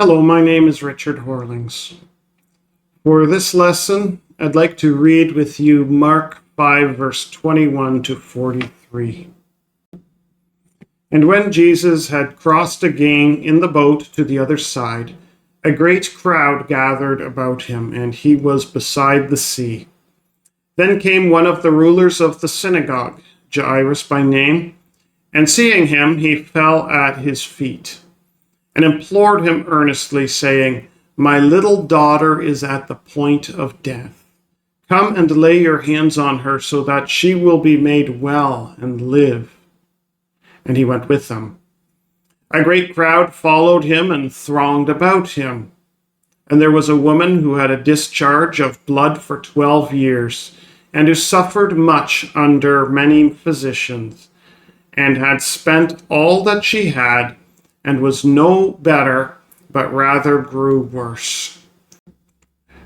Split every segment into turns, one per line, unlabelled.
Hello, my name is Richard Horlings. For this lesson, I'd like to read with you Mark 5, verse 21 to 43. And when Jesus had crossed again in the boat to the other side, a great crowd gathered about him, and he was beside the sea. Then came one of the rulers of the synagogue, Jairus by name, and seeing him, he fell at his feet and implored him earnestly, saying, "My little daughter is at the point of death. Come and lay your hands on her so that she will be made well and live." And he went with them. A great crowd followed him and thronged about him. And there was a woman who had a discharge of blood for 12 years, and who suffered much under many physicians, and had spent all that she had, and was no better, but rather grew worse.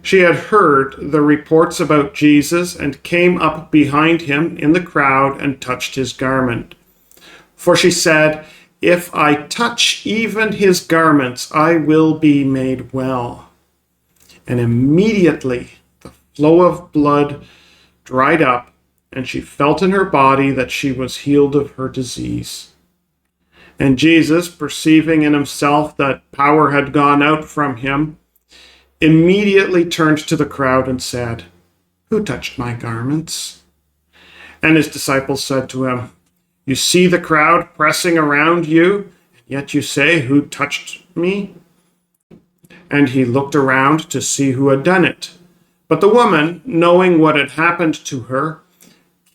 She had heard the reports about Jesus, and came up behind him in the crowd and touched his garment. For she said, "If I touch even his garments, I will be made well." And immediately the flow of blood dried up, and she felt in her body that she was healed of her disease. And Jesus, perceiving in himself that power had gone out from him, immediately turned to the crowd and said, "Who touched my garments?" And his disciples said to him, "You see the crowd pressing around you, yet you say, 'Who touched me?'" And he looked around to see who had done it. But the woman, knowing what had happened to her,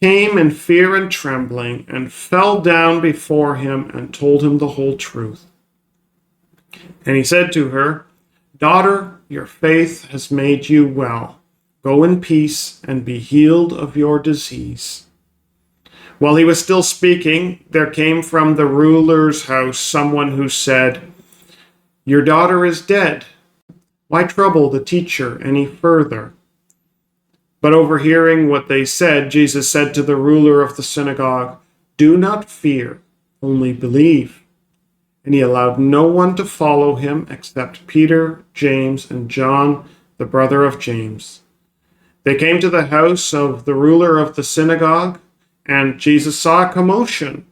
came in fear and trembling, and fell down before him and told him the whole truth. And he said to her, "Daughter, your faith has made you well. Go in peace and be healed of your disease." While he was still speaking, there came from the ruler's house someone who said, "Your daughter is dead. Why trouble the teacher any further?" But overhearing what they said, Jesus said to the ruler of the synagogue, "Do not fear, only believe." And he allowed no one to follow him except Peter, James, and John, the brother of James. They came to the house of the ruler of the synagogue, and Jesus saw a commotion,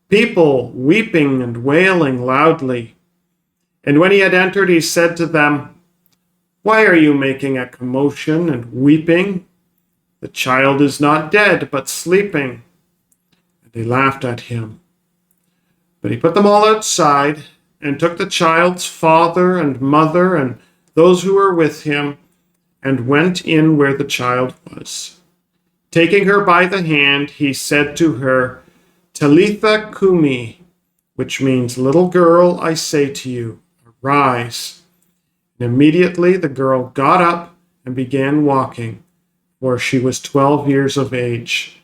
people weeping and wailing loudly. And when he had entered, he said to them, "Why are you making a commotion and weeping? The child is not dead, but sleeping." And they laughed at him. But he put them all outside, and took the child's father and mother and those who were with him, and went in where the child was. Taking her by the hand, he said to her, "Talitha cumi," which means, "Little girl, I say to you, arise." And immediately the girl got up and began walking, for she was 12 years of age.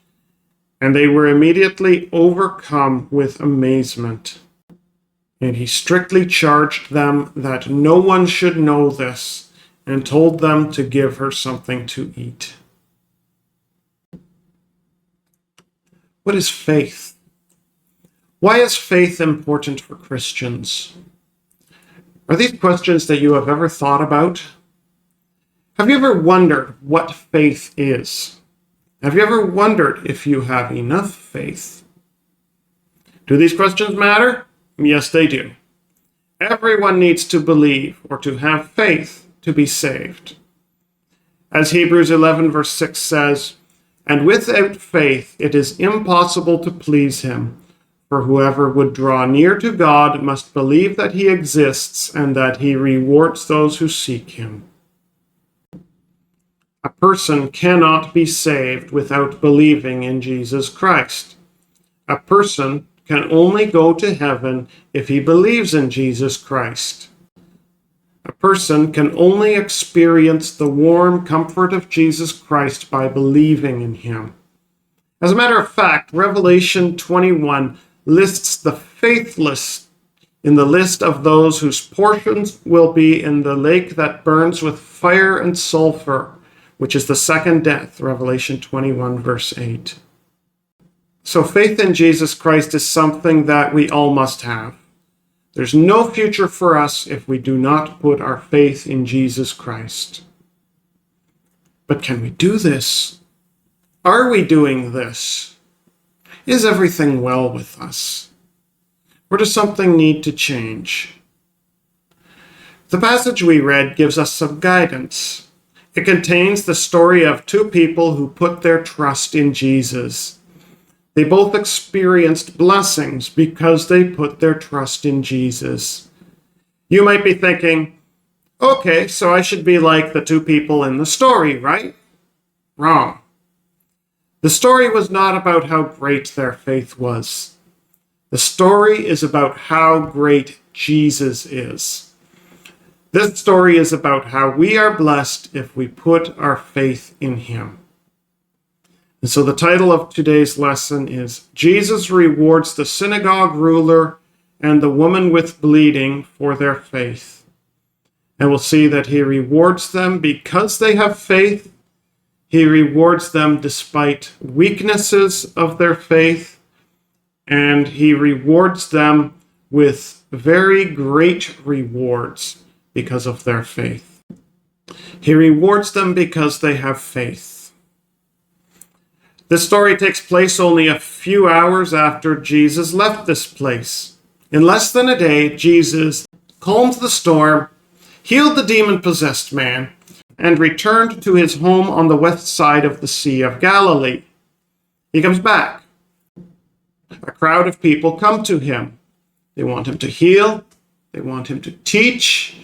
And they were immediately overcome with amazement. And he strictly charged them that no one should know this, and told them to give her something to eat. What is faith? Why is faith important for Christians? Are these questions that you have ever thought about? Have you ever wondered what faith is? Have you ever wondered if you have enough faith? Do these questions matter? Yes, they do. Everyone needs to believe or to have faith to be saved. As Hebrews 11 verse 6 says, "And without faith it is impossible to please him. For whoever would draw near to God must believe that he exists and that he rewards those who seek him." A person cannot be saved without believing in Jesus Christ. A person can only go to heaven if he believes in Jesus Christ. A person can only experience the warm comfort of Jesus Christ by believing in him. As a matter of fact, Revelation 21 lists the faithless in the list of those whose portions will be in the lake that burns with fire and sulfur, which is the second death, Revelation 21, verse 8. So faith in Jesus Christ is something that we all must have. There's no future for us if we do not put our faith in Jesus Christ. But can we do this? Are we doing this? Is everything well with us? Or does something need to change? The passage we read gives us some guidance. It contains the story of two people who put their trust in Jesus. They both experienced blessings because they put their trust in Jesus. You might be thinking, okay, so I should be like the two people in the story, right? Wrong. The story was not about how great their faith was. The story is about how great Jesus is. This story is about how we are blessed if we put our faith in him. And so the title of today's lesson is Jesus Rewards the Synagogue Ruler and the Woman with Bleeding for their faith. And we'll see that he rewards them because they have faith. He rewards them despite weaknesses of their faith. And he rewards them with very great rewards because of their faith. He rewards them because they have faith. This story takes place only a few hours after Jesus left this place. In less than a day, Jesus calmed the storm, healed the demon-possessed man, and returned to his home on the west side of the Sea of Galilee. He comes back. A crowd of people come to him. They want him to heal. They want him to teach.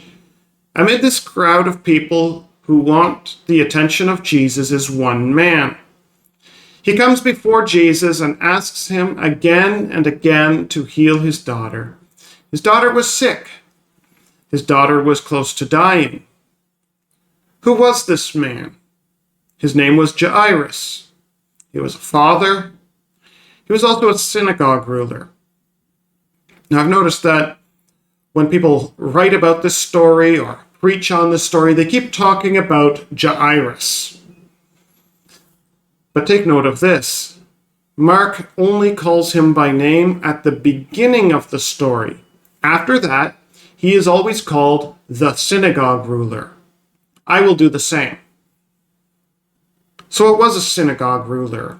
Amid this crowd of people who want the attention of Jesus is one man. He comes before Jesus and asks him again and again to heal his daughter. His daughter was sick. His daughter was close to dying. Who was this man? His name was Jairus. He was a father. He was also a synagogue ruler. Now, I've noticed that when people write about this story or preach on this story, they keep talking about Jairus. But take note of this. Mark only calls him by name at the beginning of the story. After that, he is always called the synagogue ruler. I will do the same. So it was a synagogue ruler.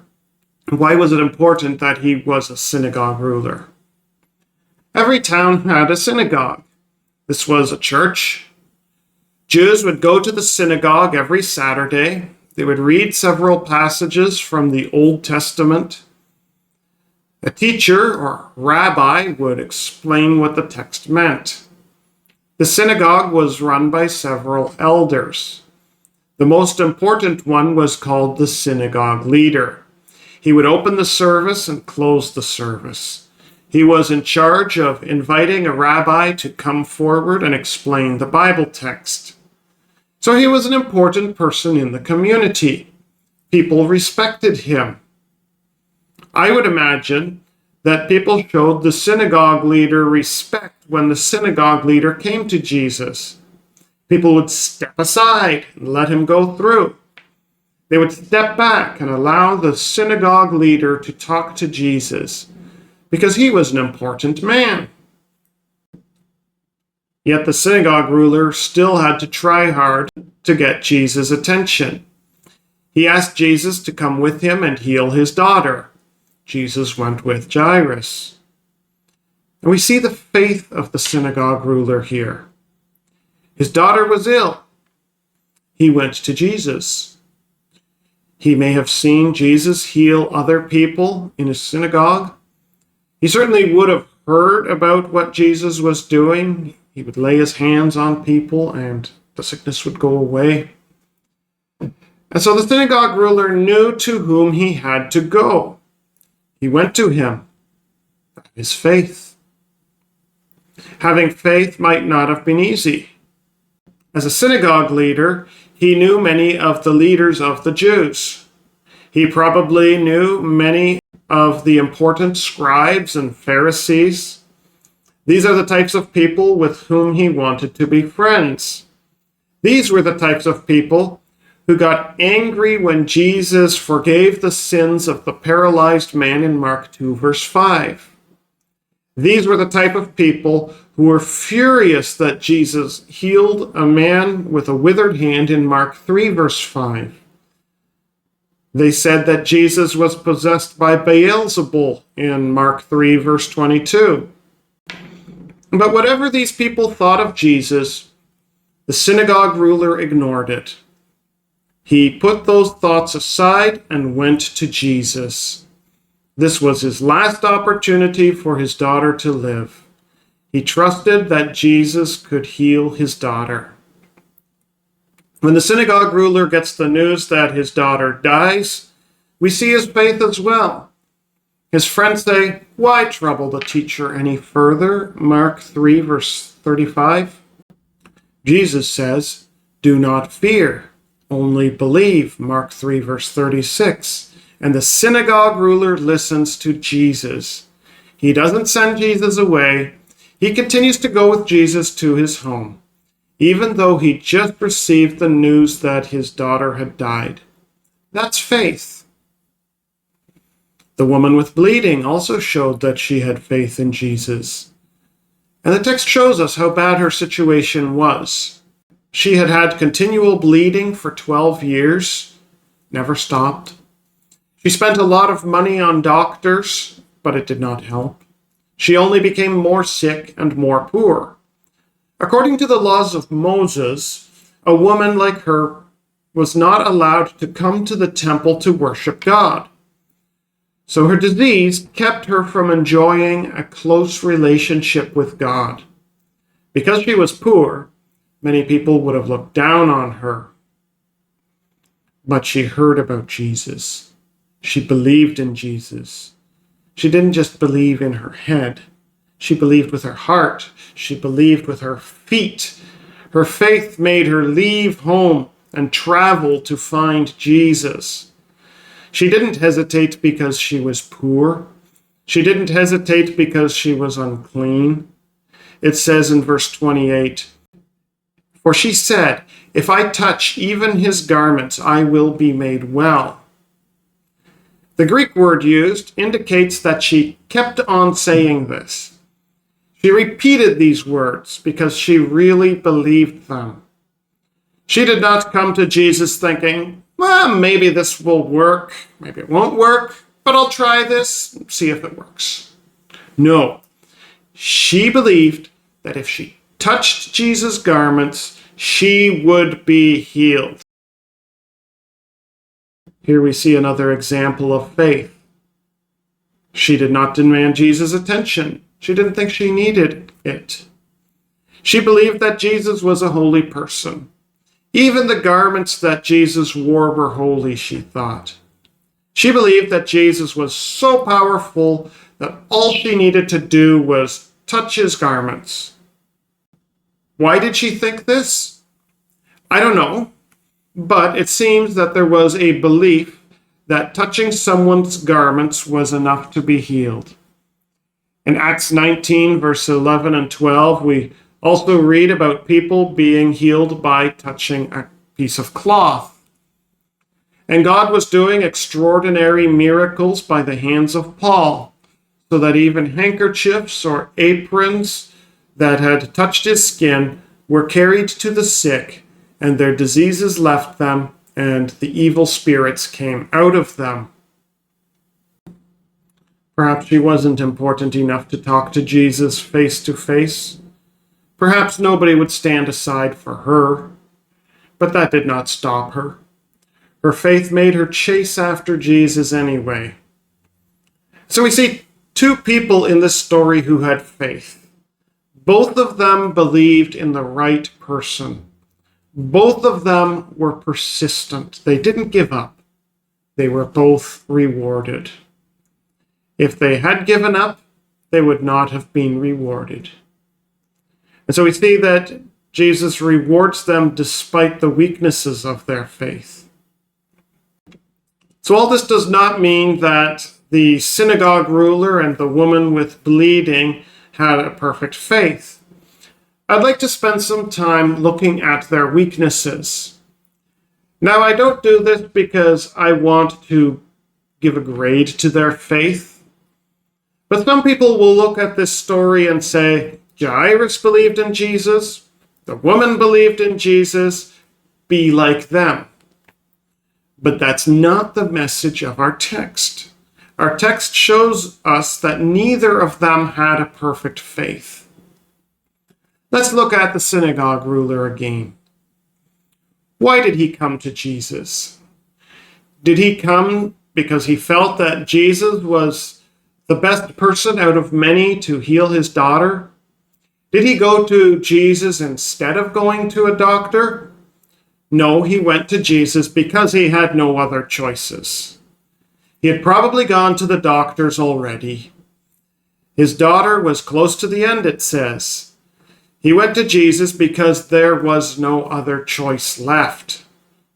Why was it important that he was a synagogue ruler? Every town had a synagogue. This was a church. Jews would go to the synagogue every Saturday. They would read several passages from the Old Testament. A teacher or rabbi would explain what the text meant. The synagogue was run by several elders. The most important one was called the synagogue leader. He would open the service and close the service. He was in charge of inviting a rabbi to come forward and explain the Bible text. So he was an important person in the community. People respected him. I would imagine that people showed the synagogue leader respect when the synagogue leader came to Jesus. People would step aside and let him go through. They would step back and allow the synagogue leader to talk to Jesus because he was an important man. Yet the synagogue ruler still had to try hard to get Jesus' attention. He asked Jesus to come with him and heal his daughter. Jesus went with Jairus. And we see the faith of the synagogue ruler here. His daughter was ill. He went to Jesus. He may have seen Jesus heal other people in his synagogue. He certainly would have heard about what Jesus was doing. He would lay his hands on people and the sickness would go away. And so the synagogue ruler knew to whom he had to go. He went to him. His faith. Having faith might not have been easy. As a synagogue leader, he knew many of the leaders of the Jews. He probably knew many of the important scribes and Pharisees. These are the types of people with whom he wanted to be friends. These were the types of people who got angry when Jesus forgave the sins of the paralyzed man in Mark 2, verse 5. These were the type of people who were furious that Jesus healed a man with a withered hand in Mark 3, verse 5. They said that Jesus was possessed by Beelzebul in Mark 3, verse 22. But whatever these people thought of Jesus, the synagogue ruler ignored it. He put those thoughts aside and went to Jesus. This was his last opportunity for his daughter to live. He trusted that Jesus could heal his daughter. When the synagogue ruler gets the news that his daughter dies, we see his faith as well. His friends say, "Why trouble the teacher any further?" Mark 3, verse 35. Jesus says, "Do not fear, only believe." Mark 3, verse 36. And the synagogue ruler listens to Jesus. He doesn't send Jesus away. He continues to go with Jesus to his home, even though he just received the news that his daughter had died. That's faith. The woman with bleeding also showed that she had faith in Jesus. And the text shows us how bad her situation was. She had had continual bleeding for 12 years, never stopped. She spent a lot of money on doctors, but it did not help. She only became more sick and more poor. According to the laws of Moses, a woman like her was not allowed to come to the temple to worship God. So her disease kept her from enjoying a close relationship with God. Because she was poor, many people would have looked down on her. But she heard about Jesus. She believed in Jesus. She didn't just believe in her head. She believed with her heart. She believed with her feet. Her faith made her leave home and travel to find Jesus. She didn't hesitate because she was poor. She didn't hesitate because she was unclean. It says in verse 28, "For she said, 'If I touch even his garments, I will be made well.'" The Greek word used indicates that she kept on saying this. She repeated these words because she really believed them. She did not come to Jesus thinking, "Well, maybe this will work, maybe it won't work, but I'll try this and see if it works." No, she believed that if she touched Jesus' garments, she would be healed. Here we see another example of faith. She did not demand Jesus' attention. She didn't think she needed it. She believed that Jesus was a holy person. Even the garments that Jesus wore were holy, she thought. She believed that Jesus was so powerful that all she needed to do was touch his garments. Why did she think this? I don't know. But it seems that there was a belief that touching someone's garments was enough to be healed. In Acts 19, verse 11 and 12, we also read about people being healed by touching a piece of cloth. And God was doing extraordinary miracles by the hands of Paul, so that even handkerchiefs or aprons that had touched his skin were carried to the sick, and their diseases left them, and the evil spirits came out of them. Perhaps she wasn't important enough to talk to Jesus face to face. Perhaps nobody would stand aside for her, but that did not stop her. Her faith made her chase after Jesus anyway. So we see two people in this story who had faith. Both of them believed in the right person. Both of them were persistent. They didn't give up. They were both rewarded. If they had given up, they would not have been rewarded. And so we see that Jesus rewards them despite the weaknesses of their faith. So all this does not mean that the synagogue ruler and the woman with bleeding had a perfect faith. I'd like to spend some time looking at their weaknesses. Now, I don't do this because I want to give a grade to their faith. But some people will look at this story and say, Jairus believed in Jesus, the woman believed in Jesus, be like them. But that's not the message of our text. Our text shows us that neither of them had a perfect faith. Let's look at the synagogue ruler again. Why did he come to Jesus? Did he come because he felt that Jesus was the best person out of many to heal his daughter? Did he go to Jesus instead of going to a doctor? No, he went to Jesus because he had no other choices. He had probably gone to the doctors already. His daughter was close to the end, it says. He went to Jesus because there was no other choice left.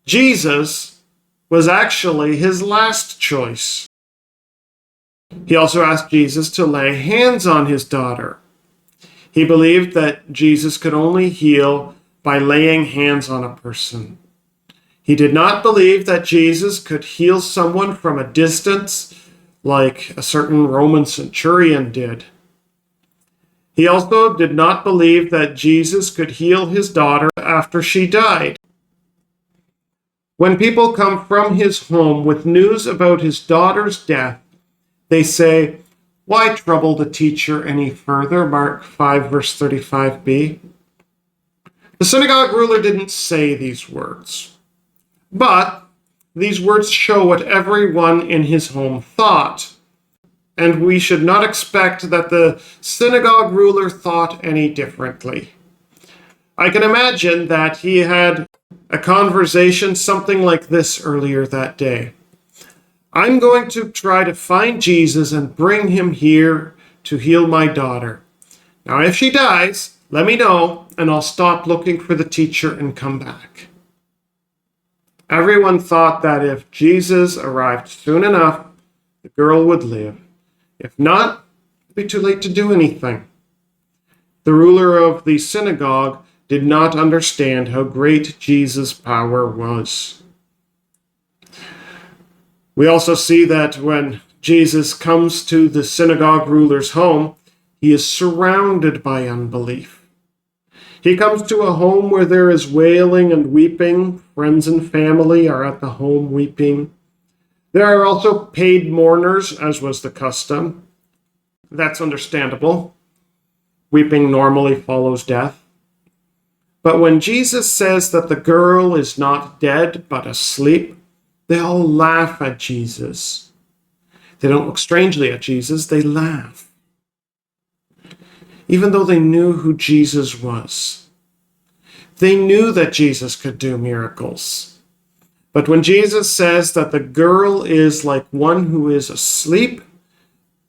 Jesus was actually his last choice. He also asked Jesus to lay hands on his daughter. He believed that Jesus could only heal by laying hands on a person. He did not believe that Jesus could heal someone from a distance like a certain Roman centurion did. He also did not believe that Jesus could heal his daughter after she died. When people come from his home with news about his daughter's death, they say, "Why trouble the teacher any further?" Mark 5, verse 35b. The synagogue ruler didn't say these words, but these words show what everyone in his home thought. And we should not expect that the synagogue ruler thought any differently. I can imagine that he had a conversation something like this earlier that day. I'm going to try to find Jesus and bring him here to heal my daughter. Now, if she dies, let me know, and I'll stop looking for the teacher and come back. Everyone thought that if Jesus arrived soon enough, the girl would live. If not, it'd be too late to do anything. The ruler of the synagogue did not understand how great Jesus' power was. We also see that when Jesus comes to the synagogue ruler's home, he is surrounded by unbelief. He comes to a home where there is wailing and weeping. Friends and family are at the home weeping. There are also paid mourners, as was the custom. That's understandable. Weeping normally follows death. But when Jesus says that the girl is not dead but asleep, they all laugh at Jesus. They don't look strangely at Jesus, they laugh. Even though they knew who Jesus was. They knew that Jesus could do miracles. But when Jesus says that the girl is like one who is asleep,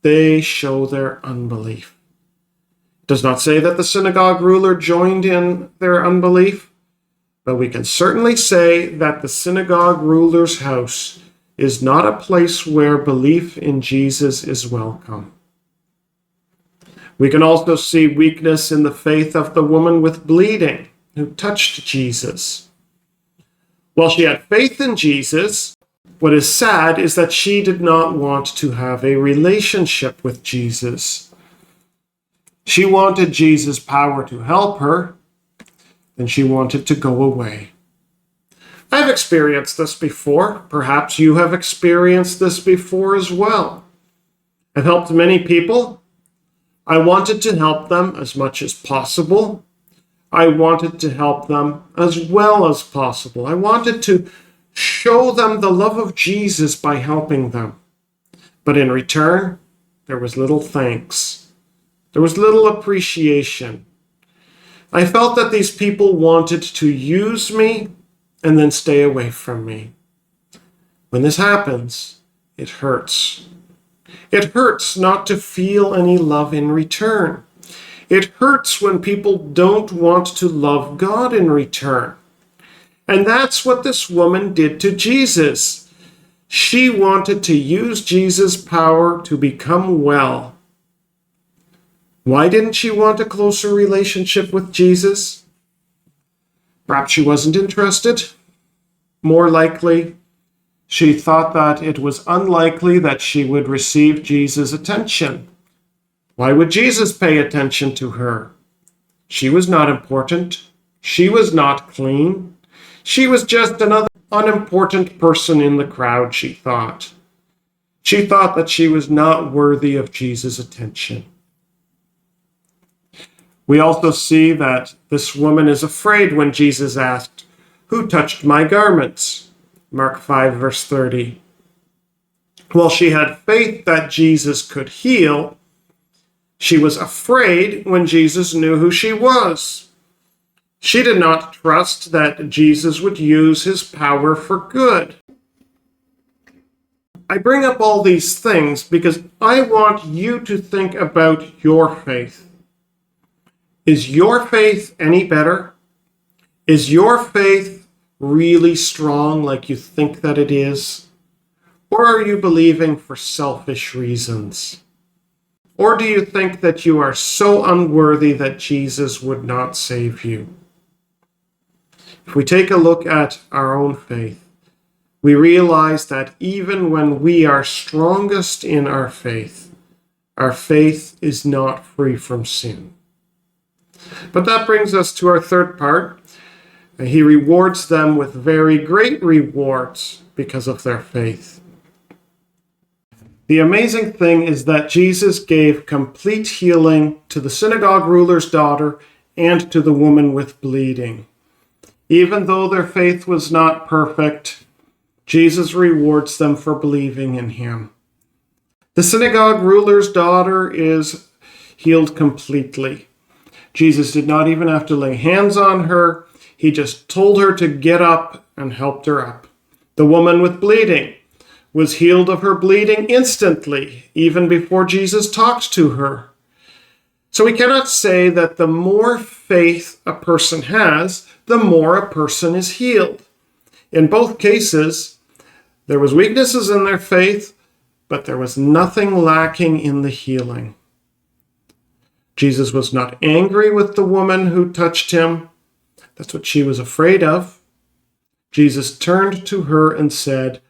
they show their unbelief. It does not say that the synagogue ruler joined in their unbelief, but we can certainly say that the synagogue ruler's house is not a place where belief in Jesus is welcome. We can also see weakness in the faith of the woman with bleeding who touched Jesus. While she had faith in Jesus, what is sad is that she did not want to have a relationship with Jesus. She wanted Jesus' power to help her, and she wanted to go away. I've experienced this before. Perhaps you have experienced this before as well. I've helped many people. I wanted to help them as much as possible. I wanted to help them as well as possible. I wanted to show them the love of Jesus by helping them. But in return, there was little thanks. There was little appreciation. I felt that these people wanted to use me and then stay away from me. When this happens, it hurts. It hurts not to feel any love in return. It hurts when people don't want to love God in return. And that's what this woman did to Jesus. She wanted to use Jesus' power to become well. Why didn't she want a closer relationship with Jesus? Perhaps she wasn't interested. More likely, she thought that it was unlikely that she would receive Jesus' attention. Why would Jesus pay attention to her? She was not important. She was not clean. She was just another unimportant person in the crowd, she thought. She thought that she was not worthy of Jesus' attention. We also see that this woman is afraid when Jesus asked, "Who touched my garments?" Mark 5, verse 30. While she had faith that Jesus could heal, she was afraid when Jesus knew who she was. She did not trust that Jesus would use his power for good. I bring up all these things because I want you to think about your faith. Is your faith any better? Is your faith really strong like you think that it is? Or are you believing for selfish reasons? Or do you think that you are so unworthy that Jesus would not save you? If we take a look at our own faith, we realize that even when we are strongest in our faith is not free from sin. But that brings us to our third part. He rewards them with very great rewards because of their faith. The amazing thing is that Jesus gave complete healing to the synagogue ruler's daughter and to the woman with bleeding. Even though their faith was not perfect, Jesus rewards them for believing in him. The synagogue ruler's daughter is healed completely. Jesus did not even have to lay hands on her. He just told her to get up and helped her up. The woman with bleeding was healed of her bleeding instantly, even before Jesus talked to her. So we cannot say that the more faith a person has, the more a person is healed. In both cases, there was weaknesses in their faith, but there was nothing lacking in the healing. Jesus was not angry with the woman who touched him. That's what she was afraid of. Jesus turned to her and said,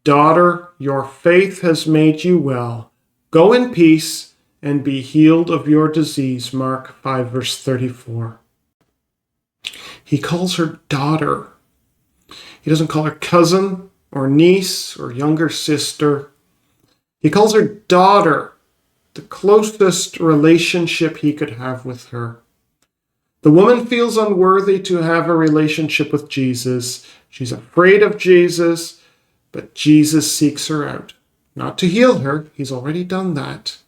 "Daughter, your faith has made you well. Go in peace and be healed of your disease." Mark 5, verse 34. He calls her daughter. He doesn't call her cousin or niece or younger sister. He calls her daughter, the closest relationship he could have with her. The woman feels unworthy to have a relationship with Jesus. She's afraid of Jesus, but Jesus seeks her out. Not to heal her, he's already done that.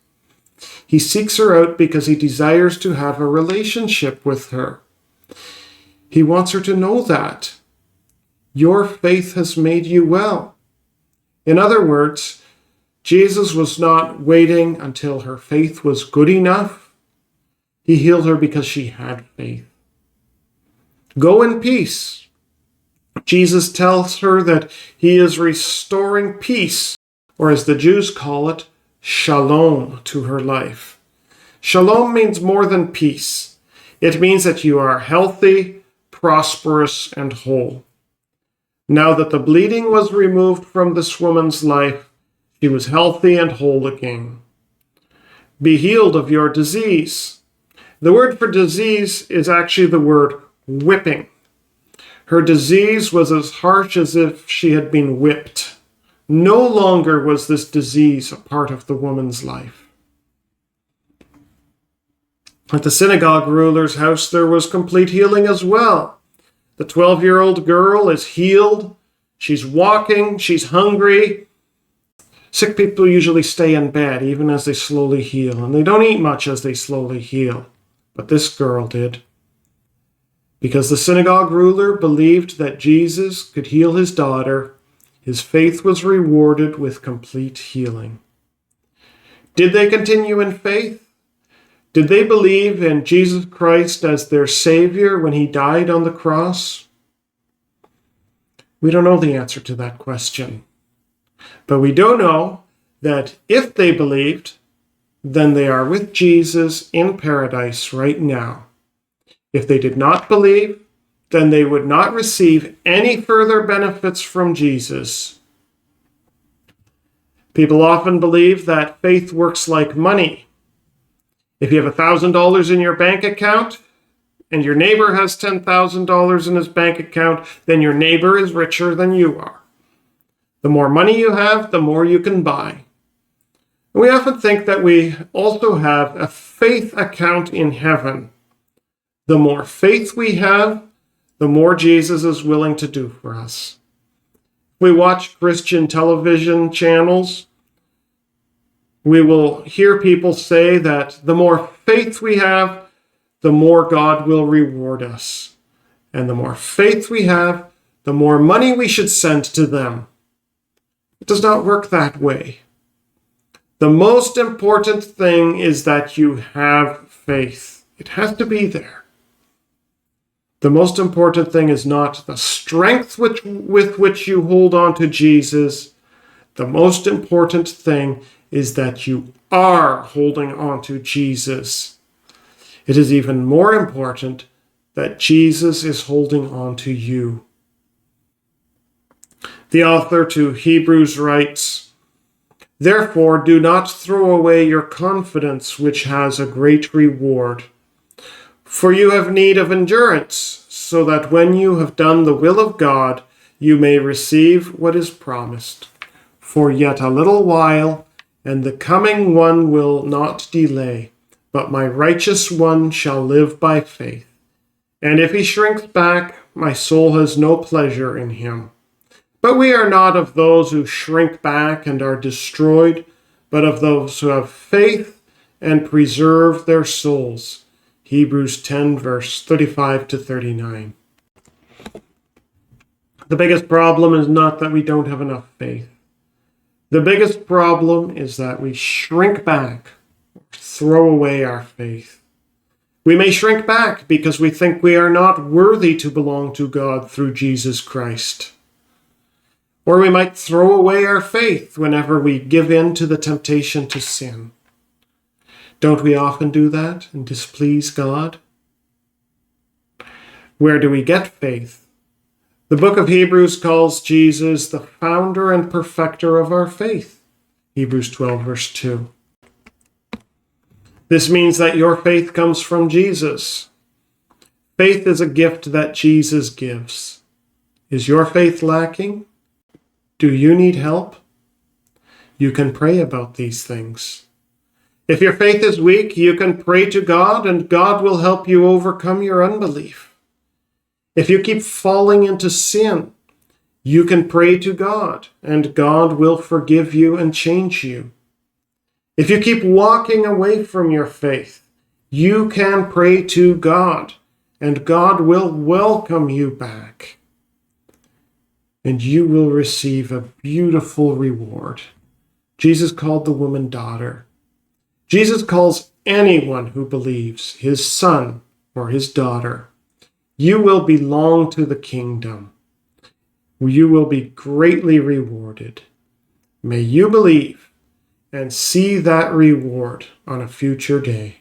He seeks her out because he desires to have a relationship with her. He wants her to know that. Your faith has made you well. In other words, Jesus was not waiting until her faith was good enough. He healed her because she had faith. Go in peace. Jesus tells her that he is restoring peace, or as the Jews call it, shalom, to her life. Shalom means more than peace. It means that you are healthy, prosperous, and whole. Now that the bleeding was removed from this woman's life, she was healthy and whole again. Be healed of your disease. The word for disease is actually the word whipping. Her disease was as harsh as if she had been whipped. No longer was this disease a part of the woman's life. At the synagogue ruler's house, there was complete healing as well. The 12-year-old girl is healed. She's walking. She's hungry. Sick people usually stay in bed even as they slowly heal, and they don't eat much as they slowly heal. But this girl did. Because the synagogue ruler believed that Jesus could heal his daughter, his faith was rewarded with complete healing. Did they continue in faith? Did they believe in Jesus Christ as their Savior when he died on the cross? We don't know the answer to that question. But we do know that if they believed, then they are with Jesus in paradise right now. If they did not believe, then they would not receive any further benefits from Jesus. People often believe that faith works like money. If you have $1,000 in your bank account and your neighbor has $10,000 in his bank account, then your neighbor is richer than you are. The more money you have, the more you can buy. We often think that we also have a faith account in heaven. The more faith we have, the more Jesus is willing to do for us. We watch Christian television channels. We will hear people say that the more faith we have, the more God will reward us. And the more faith we have, the more money we should send to them. It does not work that way. The most important thing is that you have faith. It has to be there. The most important thing is not the strength with which you hold on to Jesus. The most important thing is that you are holding on to Jesus. It is even more important that Jesus is holding on to you. The author to Hebrews writes, "Therefore, do not throw away your confidence, which has a great reward. For you have need of endurance, so that when you have done the will of God, you may receive what is promised. For yet a little while, and the coming one will not delay, but my righteous one shall live by faith. And if he shrinks back, my soul has no pleasure in him. But we are not of those who shrink back and are destroyed, but of those who have faith and preserve their souls." Hebrews 10, verse 35 to 39. The biggest problem is not that we don't have enough faith. The biggest problem is that we shrink back, or throw away our faith. We may shrink back because we think we are not worthy to belong to God through Jesus Christ. Or we might throw away our faith whenever we give in to the temptation to sin. Don't we often do that and displease God? Where do we get faith? The book of Hebrews calls Jesus the founder and perfecter of our faith. Hebrews 12, verse 2. This means that your faith comes from Jesus. Faith is a gift that Jesus gives. Is your faith lacking? Do you need help? You can pray about these things. If your faith is weak, you can pray to God, and God will help you overcome your unbelief. If you keep falling into sin, you can pray to God, and God will forgive you and change you. If you keep walking away from your faith, you can pray to God, and God will welcome you back. And you will receive a beautiful reward. Jesus called the woman daughter. Jesus calls anyone who believes his son or his daughter. You will belong to the kingdom. You will be greatly rewarded. May you believe and see that reward on a future day.